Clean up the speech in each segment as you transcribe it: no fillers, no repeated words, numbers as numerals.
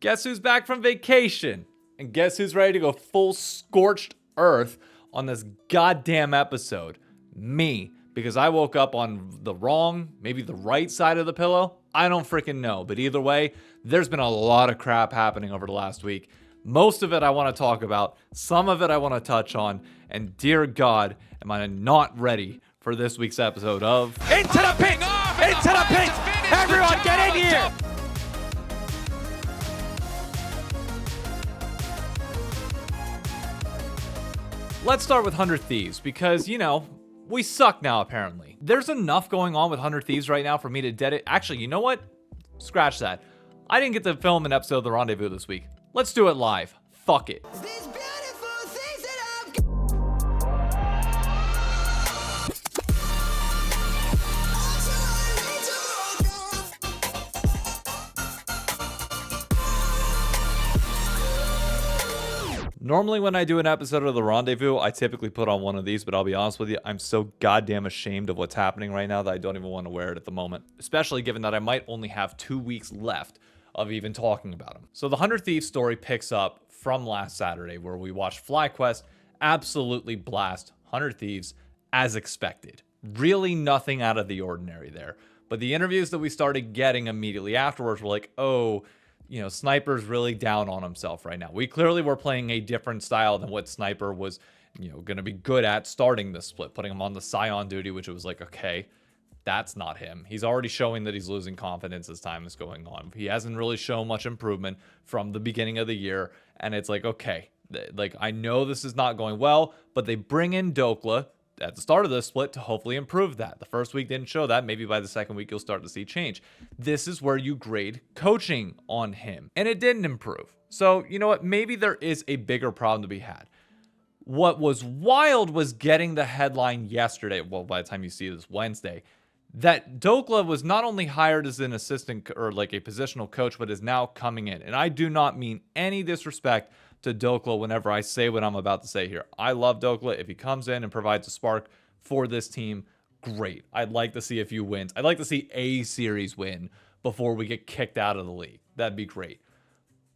Guess who's back from vacation? And guess who's ready to go full scorched earth on this goddamn episode? Me. Because I woke up on the wrong, maybe the right side of the pillow. I don't freaking know. But either way, there's been a lot of crap happening over the last week. Most of it I want to talk about. Some of it I want to touch on. And dear God, am I not ready for this week's episode of Into the pit! Into the pit! Everyone get in here! Let's start with 100 Thieves because, we suck now apparently. There's enough going on with 100 Thieves right now for me to dedicate. Actually, you know what? Scratch that. I didn't get to film an episode of The Rendezvous this week. Let's do it live. Fuck it. Normally when I do an episode of The Rendezvous, I typically put on one of these, but I'll be honest with you, I'm so goddamn ashamed of what's happening right now that I don't even want to wear it at the moment, especially given that I might only have 2 weeks left of even talking about them. So the 100 Thieves story picks up from last Saturday where we watched FlyQuest absolutely blast 100 Thieves as expected. Really nothing out of the ordinary there. But the interviews that we started getting immediately afterwards were like, oh, Sniper's really down on himself right now. We clearly were playing a different style than what Sniper was, going to be good at starting the split, putting him on the Scion duty, which was like, okay, that's not him. He's already showing that he's losing confidence as time is going on. He hasn't really shown much improvement from the beginning of the year. And it's like, okay, I know this is not going well, but they bring in Dokla at the start of this split to hopefully improve that. The first week didn't show that. Maybe by the second week, you'll start to see change. This is where you grade coaching on him. And it didn't improve. So, you know what? Maybe there is a bigger problem to be had. What was wild was getting the headline yesterday, well, by the time you see this Wednesday, that Dokla was not only hired as an assistant or like a positional coach, but is now coming in. And I do not mean any disrespect to Dokla whenever I say what I'm about to say here. I love Dokla. If he comes in and provides a spark for this team, great. I'd like to see a few wins. I'd like to see a series win before we get kicked out of the league. That'd be great.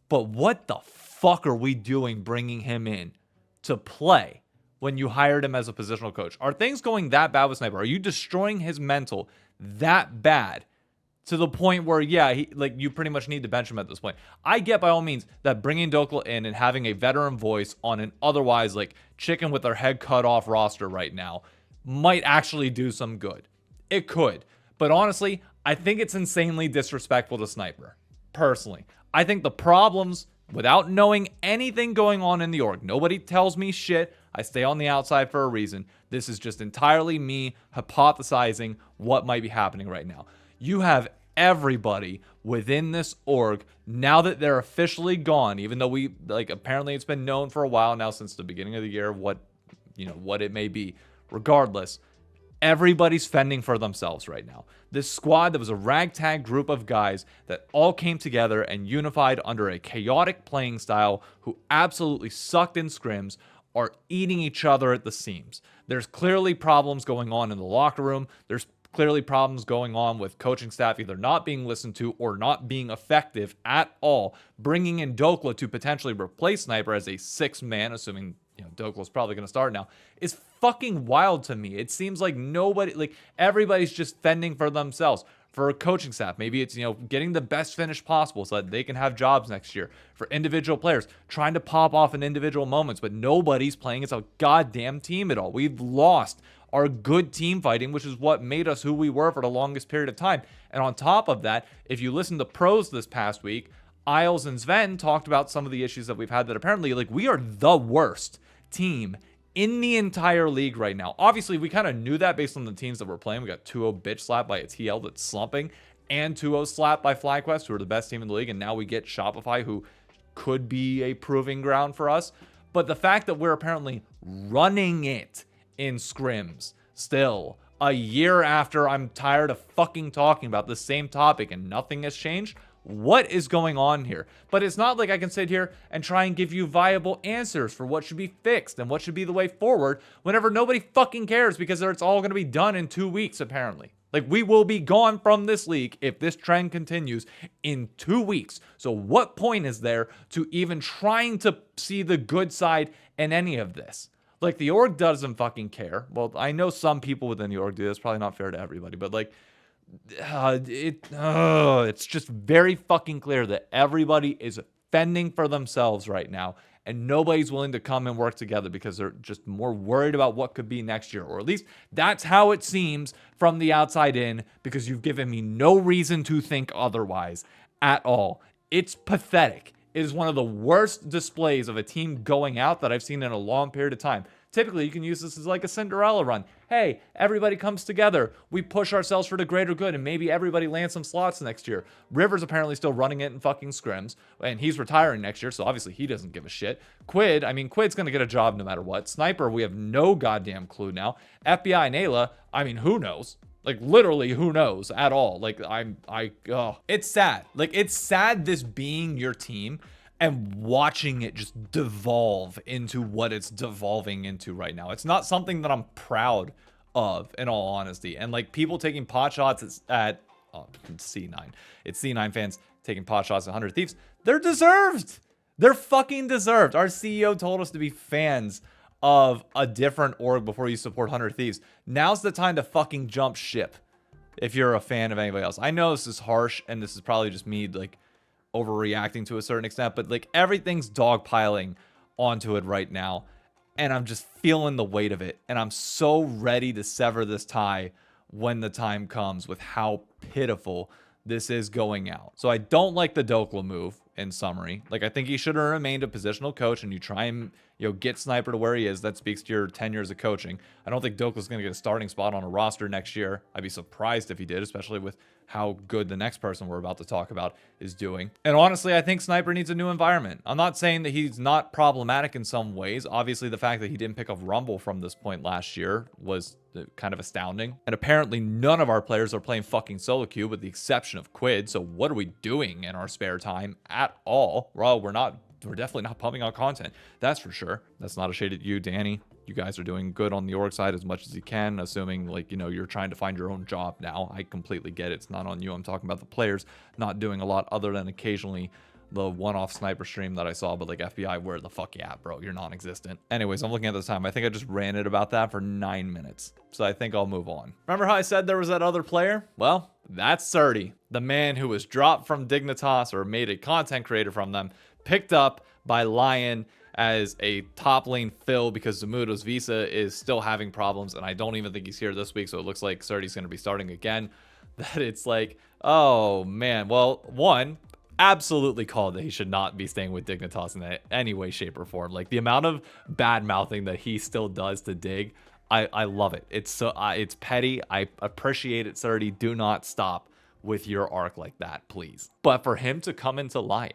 But what the fuck are we doing bringing him in to play when you hired him as a positional coach? Are things going that bad with Sniper? Are you destroying his mental that bad to the point where, you pretty much need to bench him at this point? I get by all means that bringing Dokla in and having a veteran voice on an otherwise chicken with their head cut off roster right now might actually do some good. It could. But honestly, I think it's insanely disrespectful to Sniper. Personally, I think the problems, without knowing anything going on in the org, nobody tells me shit. I stay on the outside for a reason. This is just entirely me hypothesizing what might be happening right now. You have everybody within this org, now that they're officially gone, even though apparently it's been known for a while now since the beginning of the year, what it may be. Regardless, everybody's fending for themselves right now. This squad that was a ragtag group of guys that all came together and unified under a chaotic playing style who absolutely sucked in scrims are eating each other at the seams. There's clearly problems going on in the locker room. There's clearly problems going on with coaching staff either not being listened to or not being effective at all. Bringing in Dokla to potentially replace Sniper as a sixth man, assuming Dokla's probably going to start now, is fucking wild to me. It seems like everybody's just fending for themselves. For a coaching staff, maybe it's, getting the best finish possible so that they can have jobs next year. For individual players, trying to pop off in individual moments, but nobody's playing as a goddamn team at all. We've lost our good team fighting, which is what made us who we were for the longest period of time. And on top of that, if you listen to pros this past week, Isles and Sven talked about some of the issues that we've had that apparently, we are the worst team in the entire league right now. Obviously, we kind of knew that based on the teams that we're playing. We got 2-0 bitch slapped by a TL that's slumping and 2-0 slapped by FlyQuest, who are the best team in the league. And now we get Shopify, who could be a proving ground for us. But the fact that we're apparently running it in scrims still a year after I'm tired of fucking talking about the same topic and nothing has changed. What is going on here? But it's not like I can sit here and try and give you viable answers for what should be fixed and what should be the way forward whenever nobody fucking cares because it's all going to be done in 2 weeks, apparently. Like, we will be gone from this league if this trend continues in 2 weeks. So what point is there to even trying to see the good side in any of this? Like, the org doesn't fucking care. Well, I know some people within the org do. That's probably not fair to everybody, but like, it's just very fucking clear that everybody is fending for themselves right now, and nobody's willing to come and work together because they're just more worried about what could be next year, or at least that's how it seems from the outside in, because you've given me no reason to think otherwise at all. It's pathetic. It is one of the worst displays of a team going out that I've seen in a long period of time. Typically, you can use this as like a Cinderella run. Hey, everybody comes together. We push ourselves for the greater good, and maybe everybody lands some slots next year. River's apparently still running it in fucking scrims, and he's retiring next year, so obviously he doesn't give a shit. Quid's going to get a job no matter what. Sniper, we have no goddamn clue now. FBI and Ayla, who knows? Like, literally, who knows at all? Like, it's sad. Like, it's sad this being your team and watching it just devolve into what it's devolving into right now. It's not something that I'm proud of, in all honesty. And like, people taking pot shots at C9. It's C9 fans taking pot shots at 100 Thieves. They're deserved. They're fucking deserved. Our CEO told us to be fans of a different org before you support 100 Thieves. Now's the time to fucking jump ship if you're a fan of anybody else. I know this is harsh, and this is probably just me like overreacting to a certain extent, but like, everything's dogpiling onto it right now, and I'm just feeling the weight of it, and I'm so ready to sever this tie when the time comes with how pitiful this is going out. So I don't like the Dokla move, in summary. Like, I think he should have remained a positional coach, and you try and, get Sniper to where he is. That speaks to your 10 years of coaching. I don't think Dokla's going to get a starting spot on a roster next year. I'd be surprised if he did, especially with how good the next person we're about to talk about is doing. And honestly, I think Sniper needs a new environment. I'm not saying that he's not problematic in some ways. Obviously, the fact that he didn't pick up Rumble from this point last year was kind of astounding. And apparently none of our players are playing fucking solo queue with the exception of Quid. So what are we doing in our spare time at all? Well, we're definitely not pumping out content. That's for sure. That's not a shade at you, Danny. You guys are doing good on the org side as much as you can, assuming like, you're trying to find your own job now. I completely get it. It's not on you. I'm talking about the players not doing a lot other than occasionally the one-off Sniper stream that I saw, but like, FBI, where the fuck you at, bro? You're non-existent. Anyways, I'm looking at the time. I think I just ranted about that for 9 minutes. So I think I'll move on. Remember how I said there was that other player? Well, that's Surdy, the man who was dropped from Dignitas, or made a content creator from them, picked up by Lion as a top lane fill because Zamudo's visa is still having problems, and I don't even think he's here this week, so it looks like Surdy's going to be starting again. That it's like, oh man. Well, one, absolutely called that he should not be staying with Dignitas in any way, shape, or form. Like, the amount of bad mouthing that he still does to Dig, I love it. It's so it's petty. I appreciate it, Surdy. Do not stop with your arc like that, please. But for him to come into Lion,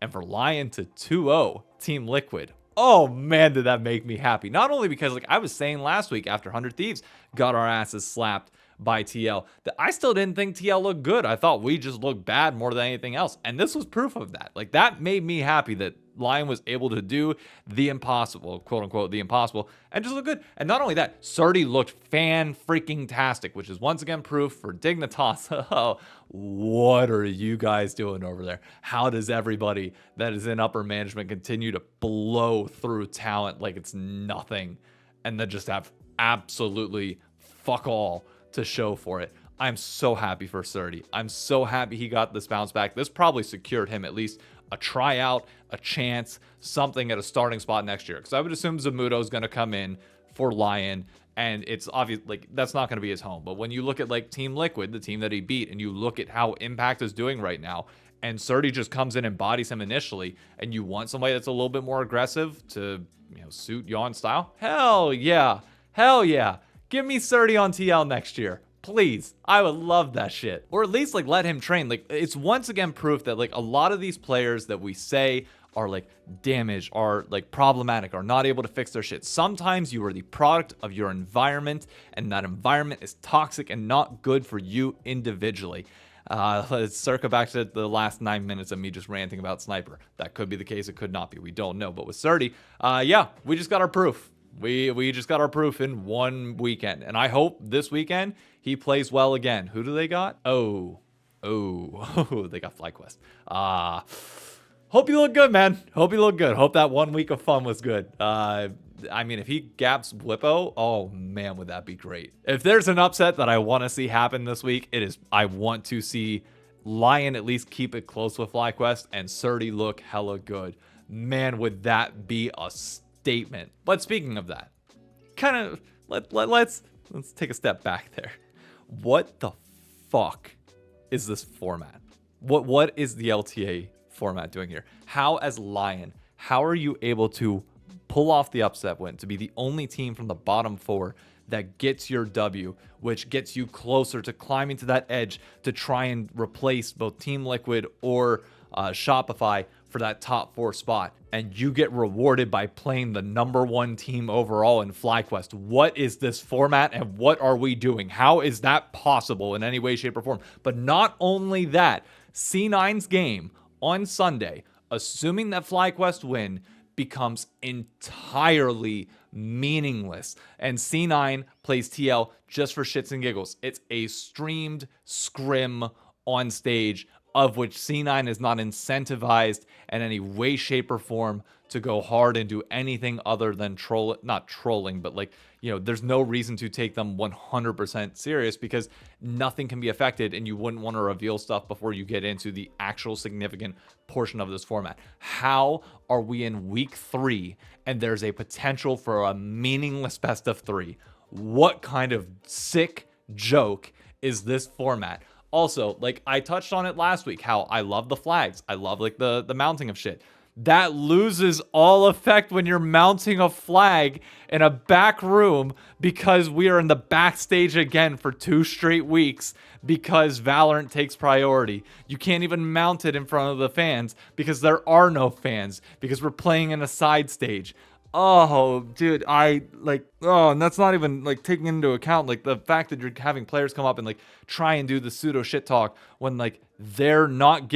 and for Lion to 2-0 Team Liquid, oh man, did that make me happy. Not only because, like I was saying last week after 100 Thieves got our asses slapped by TL, that I still didn't think TL looked good. I thought we just looked bad more than anything else. And this was proof of that. Like, that made me happy that Lion was able to do the impossible, quote unquote, the impossible, and just look good. And not only that, Surdy looked fan-freaking-tastic, which is once again proof for Dignitas. Oh, what are you guys doing over there? How does everybody that is in upper management continue to blow through talent like it's nothing, and then just have absolutely fuck all to show for it? I'm so happy for Surdy. I'm so happy he got this bounce back. This probably secured him at least a tryout, a chance, something at a starting spot next year. Because I would assume Zamudo is going to come in for Lion, and it's obvious, like, that's not going to be his home. But when you look at like Team Liquid, the team that he beat, and you look at how Impact is doing right now, and Surdy just comes in and bodies him initially, and you want somebody that's a little bit more aggressive to, suit Yawn style? Hell yeah. Hell yeah. Give me Surdy on TL next year. Please. I would love that shit. Or at least like let him train. Like, it's once again proof that like a lot of these players that we say are like damaged, are like problematic, are not able to fix their shit. Sometimes you are the product of your environment, and that environment is toxic and not good for you individually. Let's circle back to the last 9 minutes of me just ranting about Sniper. That could be the case. It could not be. We don't know. But with Surdy, yeah, we just got our proof. We just got our proof in one weekend. And I hope this weekend he plays well again. Who do they got? Oh, they got FlyQuest. Hope you look good, man. Hope you look good. Hope that 1 week of fun was good. I mean, if he gaps Blippo, oh man, would that be great. If there's an upset that I want to see happen this week, it is I want to see Lion at least keep it close with FlyQuest and Surdy look hella good. Man, would that be a statement. But speaking of that, kind of let's take a step back there. What the fuck is this format? What is the LTA format doing here? How, as Lion, how are you able to pull off the upset win, to be the only team from the bottom 4 that gets your W, which gets you closer to climbing to that edge to try and replace both Team Liquid or Shopify for that top 4 spot, and you get rewarded by playing the #1 team overall in FlyQuest? What is this format and what are we doing? How is that possible in any way, shape, or form? But not only that, C9's game on Sunday, assuming that FlyQuest win, becomes entirely meaningless. And C9 plays TL just for shits and giggles. It's a streamed scrim on stage of which C9 is not incentivized in any way, shape, or form to go hard and do anything other than not trolling, but like, you know, there's no reason to take them 100% serious because nothing can be affected and you wouldn't want to reveal stuff before you get into the actual significant portion of this format. How are we in week 3 and there's a potential for a meaningless best of 3? What kind of sick joke is this format? Also, like I touched on it last week, how I love the flags. I love like the mounting of shit. That loses all effect when you're mounting a flag in a back room because we are in the backstage again for 2 straight weeks because Valorant takes priority. You can't even mount it in front of the fans because there are no fans because we're playing in a side stage. Oh, dude, and that's not even like taking into account like the fact that you're having players come up and like try and do the pseudo shit talk when like they're not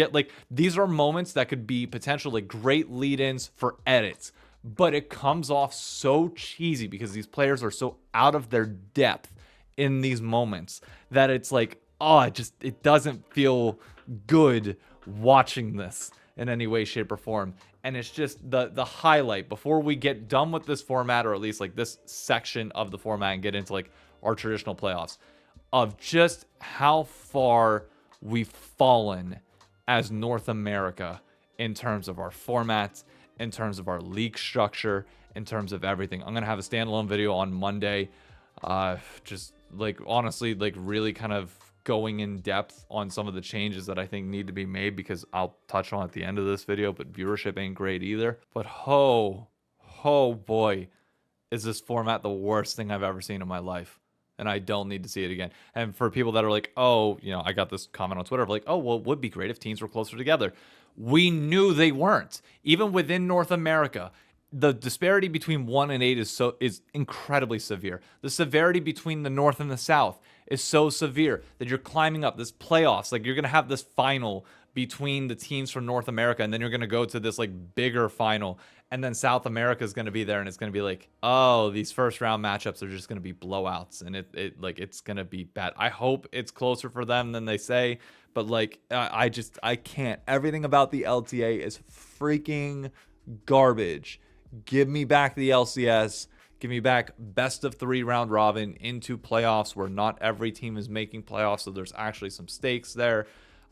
these are moments that could be potentially great lead-ins for edits, but it comes off so cheesy because these players are so out of their depth in these moments that it's like, it doesn't feel good watching this in any way, shape, or form. And it's just the highlight before we get done with this format, or at least like this section of the format and get into like our traditional playoffs, of just how far we've fallen as North America in terms of our formats, in terms of our league structure, in terms of everything. I'm going to have a standalone video on Monday, just like honestly, like really kind of going in depth on some of the changes that I think need to be made because I'll touch on at the end of this video, but viewership ain't great either. But oh boy, is this format the worst thing I've ever seen in my life. And I don't need to see it again. And for people that are like, oh, you know, I got this comment on Twitter of like, oh, well, it would be great if teams were closer together. We knew they weren't. Even within North America, the disparity between 1 and 8 is incredibly severe. The severity between the North and the South is so severe that you're climbing up this playoffs. Like you're going to have this final between the teams from North America, and then you're going to go to this like bigger final, and then South America is going to be there, and it's going to be like, oh, these first round matchups are just going to be blowouts, and it's going to be bad. I hope it's closer for them than they say, but like I can't. Everything about the LTA is freaking garbage. Give me back the LCS. Give me back best of 3 round robin into playoffs where not every team is making playoffs, so there's actually some stakes there.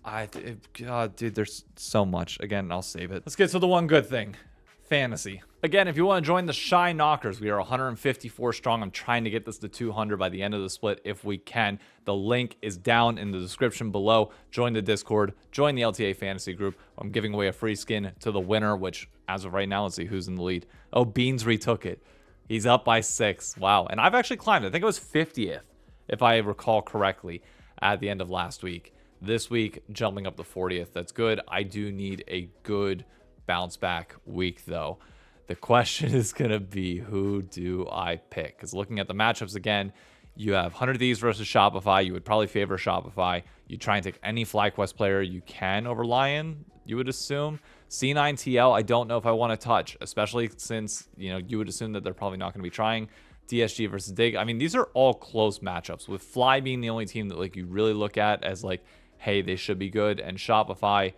God, dude, there's so much. Again, I'll save it. Let's get to the one good thing. Fantasy. Again, if you want to join the Shy Knockers, we are 154 strong. I'm trying to get this to 200 by the end of the split if we can. The link is down in the description below. Join the Discord. Join the LTA Fantasy group. I'm giving away a free skin to the winner, which as of right now, let's see who's in the lead. Oh, Beans retook it. He's up by 6. Wow. And I've actually climbed. I think it was 50th, if I recall correctly, at the end of last week. This week, jumping up to 40th. That's good. I do need a good bounce back week, though. The question is going to be, who do I pick? Because looking at the matchups again, you have 100 Thieves versus Shopify. You would probably favor Shopify. You try and take any FlyQuest player you can over Lion, you would assume. C9 TL, I don't know if I want to touch, especially since, you would assume that they're probably not going to be trying. DSG versus Dig. I mean, these are all close matchups, with Fly being the only team that like you really look at as like, hey, they should be good. And Shopify,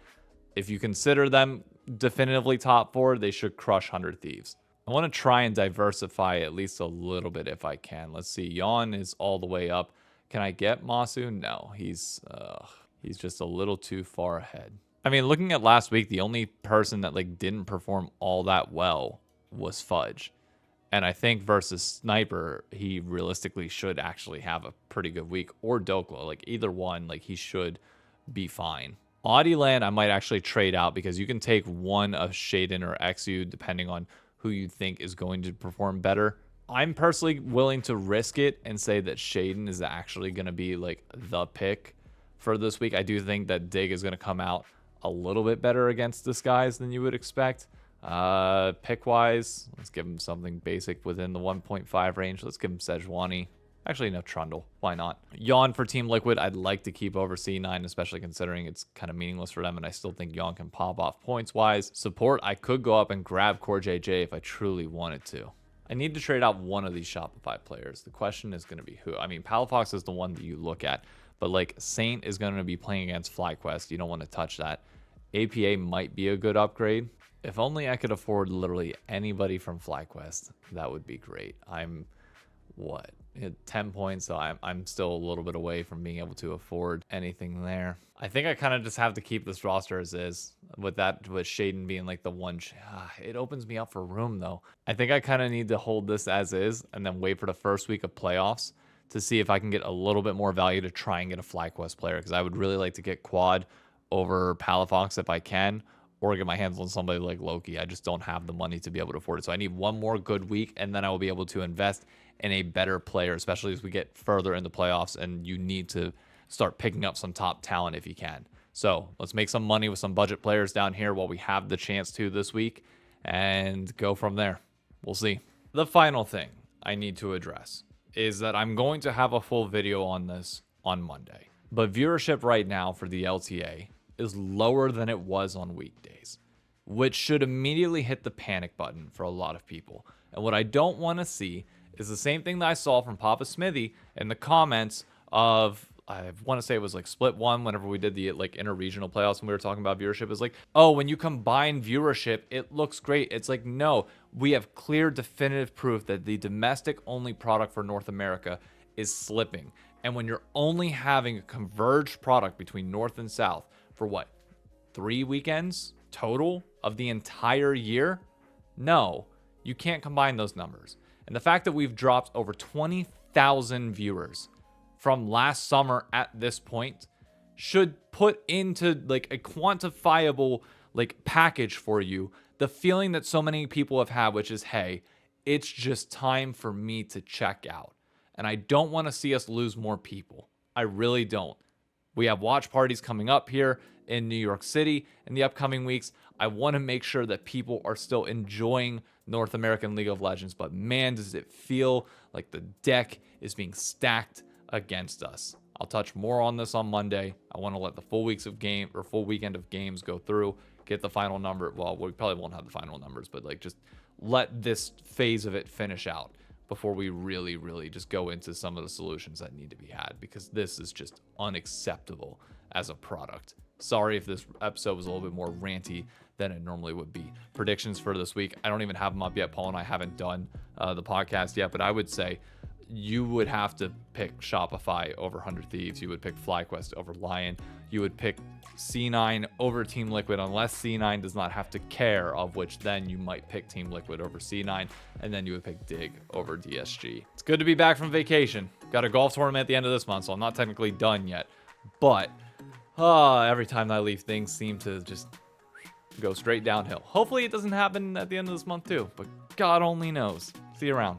if you consider them definitively top 4, they should crush 100 Thieves. I want to try and diversify at least a little bit if I can. Let's see. Yawn is all the way up. Can I get Masu? No, he's just a little too far ahead. I mean, looking at last week, the only person that like didn't perform all that well was Fudge. And I think versus Sniper, he realistically should actually have a pretty good week. Or Dokla, like either one, like he should be fine. Audieland, I might actually trade out because you can take one of Shaden or XU depending on who you think is going to perform better. I'm personally willing to risk it and say that Shaden is actually going to be like the pick for this week. I do think that Dig is going to come out a little bit better against this guys than you would expect. Pick wise, let's give him something basic within the 1.5 range. Let's give him Sejuani. Actually, no, Trundle. Why not? Yawn for Team Liquid, I'd like to keep over C9, especially considering it's kind of meaningless for them, and I still think Yawn can pop off points-wise. Support, I could go up and grab Core JJ if I truly wanted to. I need to trade out one of these Shopify players. The question is going to be who. I mean, Palafox is the one that you look at, but like Saint is going to be playing against FlyQuest. You don't want to touch that. APA might be a good upgrade. If only I could afford literally anybody from FlyQuest, that would be great. I'm, what, at 10 points, so I'm still a little bit away from being able to afford anything there. I think I kind of just have to keep this roster as is, with Shaden being like the one. It opens me up for room, though. I think I kind of need to hold this as is and then wait for the first week of playoffs to see if I can get a little bit more value to try and get a FlyQuest player, because I would really like to get Quad over Palafox if I can, or get my hands on somebody like Loki. I just don't have the money to be able to afford it. So I need one more good week, and then I will be able to invest in a better player, especially as we get further in the playoffs, and you need to start picking up some top talent if you can. So let's make some money with some budget players down here while we have the chance to this week, and go from there. We'll see. The final thing I need to address is that I'm going to have a full video on this on Monday. But viewership right now for the LTA is lower than it was on weekdays, which should immediately hit the panic button for a lot of people. And what I don't want to see is the same thing that I saw from Papa Smithy in the comments of, I want to say it was like Split 1 whenever we did the like interregional playoffs and we were talking about viewership. Is like, oh, when you combine viewership, it looks great. It's like, no, we have clear definitive proof that the domestic only product for North America is slipping. And when you're only having a converged product between North and South for what, 3 weekends total of the entire year? No, you can't combine those numbers. And the fact that we've dropped over 20,000 viewers from last summer at this point should put into like a quantifiable like package for you the feeling that so many people have had, which is, hey, it's just time for me to check out. And I don't want to see us lose more people. I really don't. We have watch parties coming up here in New York City in the upcoming weeks. I want to make sure that people are still enjoying North American League of Legends, but man, does it feel like the deck is being stacked against us. I'll touch more on this on Monday. I want to let the full weekend of games go through, get the final number. Well, we probably won't have the final numbers, but like just let this phase of it finish out before we really just go into some of the solutions that need to be had, because this is just unacceptable as a product. Sorry if this episode was a little bit more ranty than it normally would be. Predictions for this week, I don't even have them up yet. Paul and I haven't done the podcast yet, but I would say you would have to pick Shopify over 100 Thieves. You would pick FlyQuest over Lion. You would pick C9 over Team Liquid, unless C9 does not have to care, of which then you might pick Team Liquid over C9, and then you would pick Dig over DSG. It's good to be back from vacation. Got a golf tournament at the end of this month, so I'm not technically done yet. But every time I leave, things seem to just go straight downhill. Hopefully it doesn't happen at the end of this month too, but God only knows. See you around.